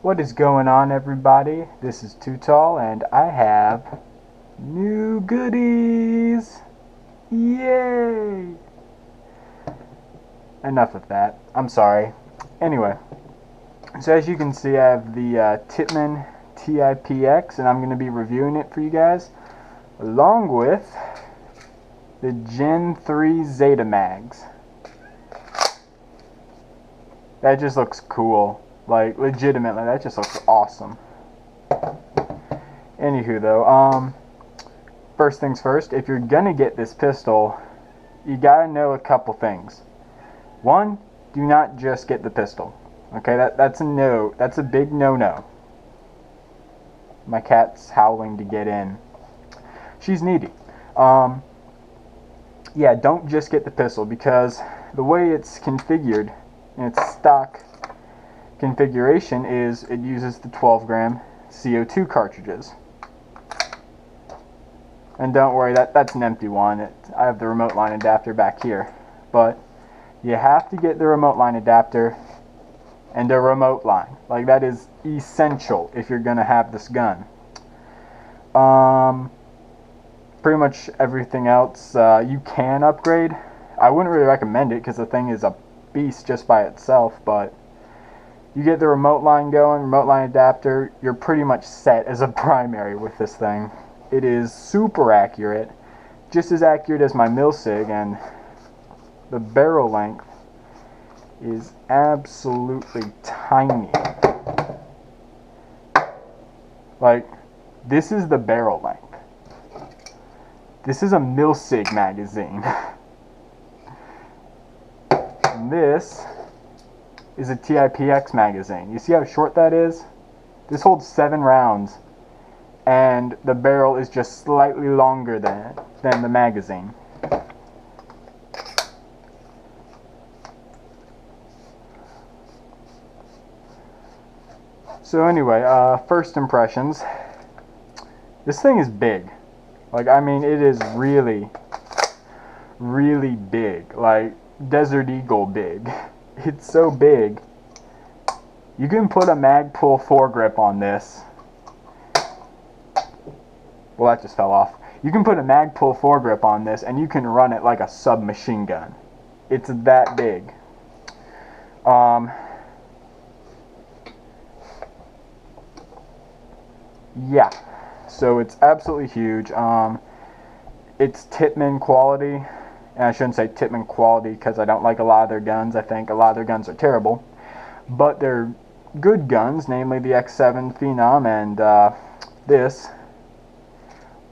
What is going on, everybody? This is Too Tall, and I have new goodies! Yay! Enough of that. I'm sorry. Anyway, so as you can see, I have the TIppmann TIppx, and I'm going to be reviewing it for you guys, along with the Gen 3 zetamags. That just looks cool. Like, legitimately, that just looks awesome. Anywho, though, first things first, if you're gonna get this pistol, you gotta know a couple things. One, do not just get the pistol. Okay, that's a no. That's a big no-no. My cat's howling to get in. She's needy. Yeah, don't just get the pistol, because the way it's configured in its stock configuration is it uses the 12-gram CO2 cartridges. And don't worry, that's an empty one. I have the remote line adapter back here. But you have to get the remote line adapter and a remote line. Like, that is essential if you're going to have this gun. Pretty much everything else you can upgrade. I wouldn't really recommend it because the thing is a beast just by itself, but you get the remote line going, remote line adapter, you're pretty much set as a primary with this thing. It is super accurate, just as accurate as my milsig, and the barrel length is absolutely tiny. Like, this is the barrel length. This is a milsig magazine. And this is a TIppx magazine. You see how short that is? This holds 7 rounds, and the barrel is just slightly longer than the magazine. So anyway, first impressions. This thing is big. Like, I mean, it is really, really big. Like, Desert Eagle big. It's so big. You can put a Magpul foregrip on this. Well, that just fell off. You can put a Magpul foregrip on this, and you can run it like a submachine gun. It's that big. Yeah. So it's absolutely huge. It's TIppmann quality. And I shouldn't say TIppmann quality because I don't like a lot of their guns. I think a lot of their guns are terrible. But they're good guns, namely the X7 Phenom and this,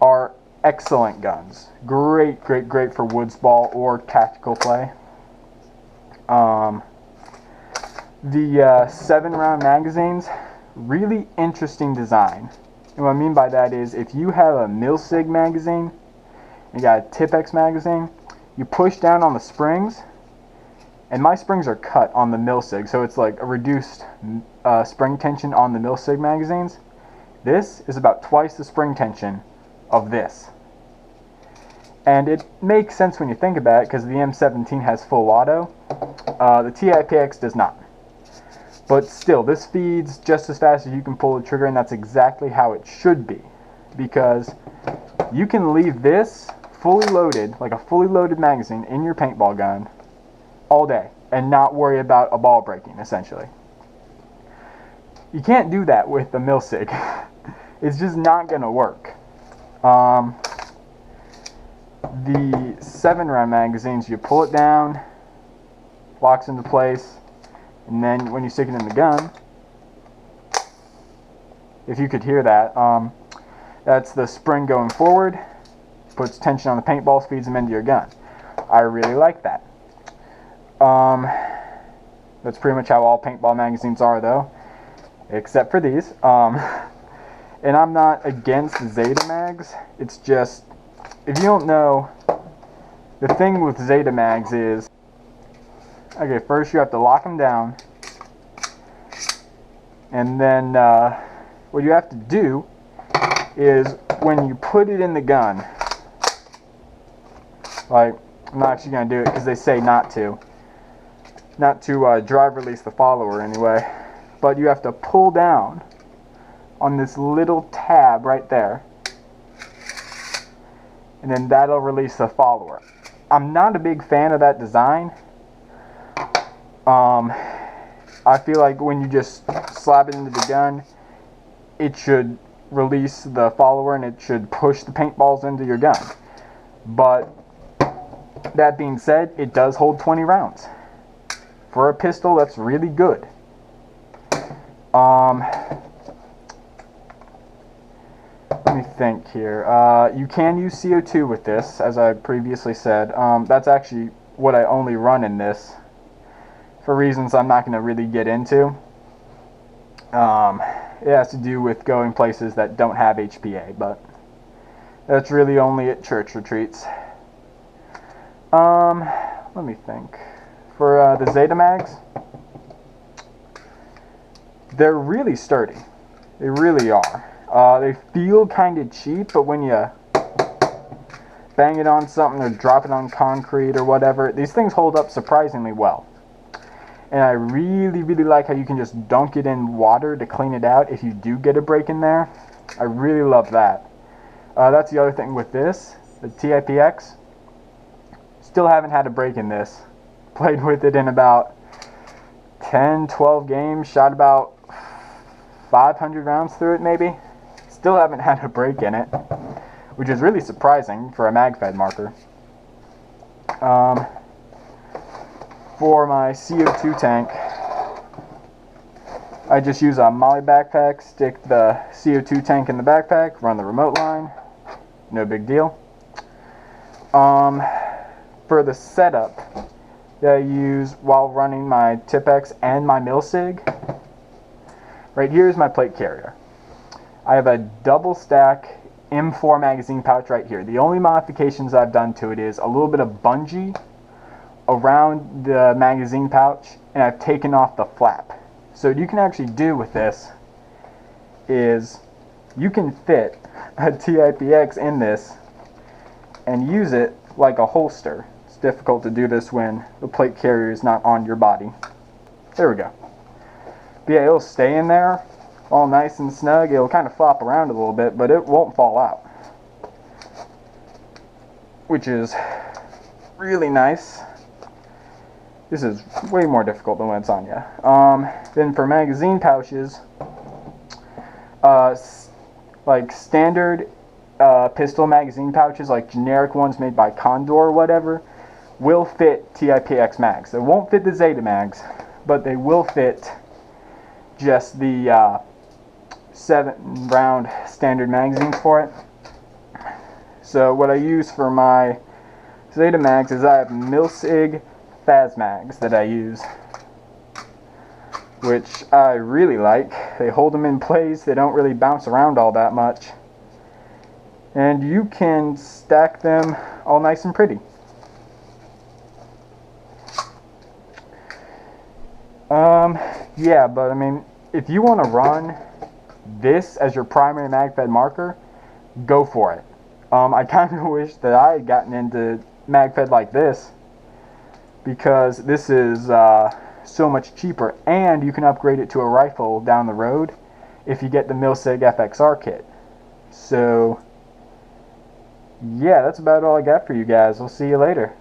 are excellent guns. Great, great, great for woods ball or tactical play. The 7-round magazines, really interesting design. And what I mean by that is, if you have a milsig magazine, you got a tipx magazine, you push down on the springs, and my springs are cut on the milsig, so it's like a reduced spring tension on the milsig magazines. This is about twice the spring tension of this. And it makes sense when you think about it, because the M17 has full auto. The TIppx does not. But still, this feeds just as fast as you can pull the trigger, and that's exactly how it should be. Because you can leave this fully loaded, like a fully loaded magazine, in your paintball gun all day and not worry about a ball breaking, essentially. You can't do that with the milsig. It's just not going to work. The 7-round magazines, you pull it down, locks into place, and then when you stick it in the gun, if you could hear that, that's the spring going forward, puts tension on the paintball, feeds them into your gun. I really like that. That's pretty much how all paintball magazines are, though, except for these. And I'm not against zetamags. It's just, if you don't know, the thing with zetamags is, okay, first you have to lock them down, and then what you have to do is when you put it in the gun, like, I'm not actually going to do it because they say not to drive release the follower anyway. but you have to pull down on this little tab right there, and then that'll release the follower. I'm not a big fan of that design. I feel like when you just slap it into the gun, it should release the follower and it should push the paintballs into your gun. But that being said, it does hold 20 rounds. For a pistol, that's really good. Let me think here. You can use CO2 with this, as I previously said. That's actually what I only run in this, for reasons I'm not going to really get into. It has to do with going places that don't have HPA, but that's really only at church retreats. Let me think. For the zetamags, they're really sturdy. They really are. They feel kind of cheap, but when you bang it on something or drop it on concrete or whatever, these things hold up surprisingly well. And I really, really like how you can just dunk it in water to clean it out if you do get a break in there. I really love that. That's the other thing with this, the TIPX. Still haven't had a break in this. Played with it in about 10, 12 games, shot about 500 rounds through it maybe. Still haven't had a break in it, which is really surprising for a mag-fed marker. For my CO2 tank, I just use a Molly backpack, stick the CO2 tank in the backpack, run the remote line, no big deal. For the setup that I use while running my tipx and my milsig, right here is my plate carrier. I have a double stack M4 magazine pouch right here. The only modifications I've done to it is a little bit of bungee around the magazine pouch, and I've taken off the flap. So what you can actually do with this is you can fit a TIPX in this and use it like a holster. It's difficult to do this when the plate carrier is not on your body. There we go. But yeah, it'll stay in there all nice and snug. It'll kind of flop around a little bit, but it won't fall out, which is really nice. This is way more difficult than when it's on you. Then for magazine pouches, like standard pistol magazine pouches, like generic ones made by Condor or whatever, will fit TIPX mags. They won't fit the zetamags, but they will fit just the 7-round standard magazines for it. So what I use for my zetamags is I have milsig mags that I use, which I really like. They hold them in place, they don't really bounce around all that much, and you can stack them all nice and pretty. Yeah, but I mean, if you want to run this as your primary mag-fed marker, go for it. I kind of wish that I had gotten into mag-fed like this, because this is so much cheaper, and you can upgrade it to a rifle down the road if you get the Milsig FXR kit. So yeah, that's about all I got for you guys. I'll see you later.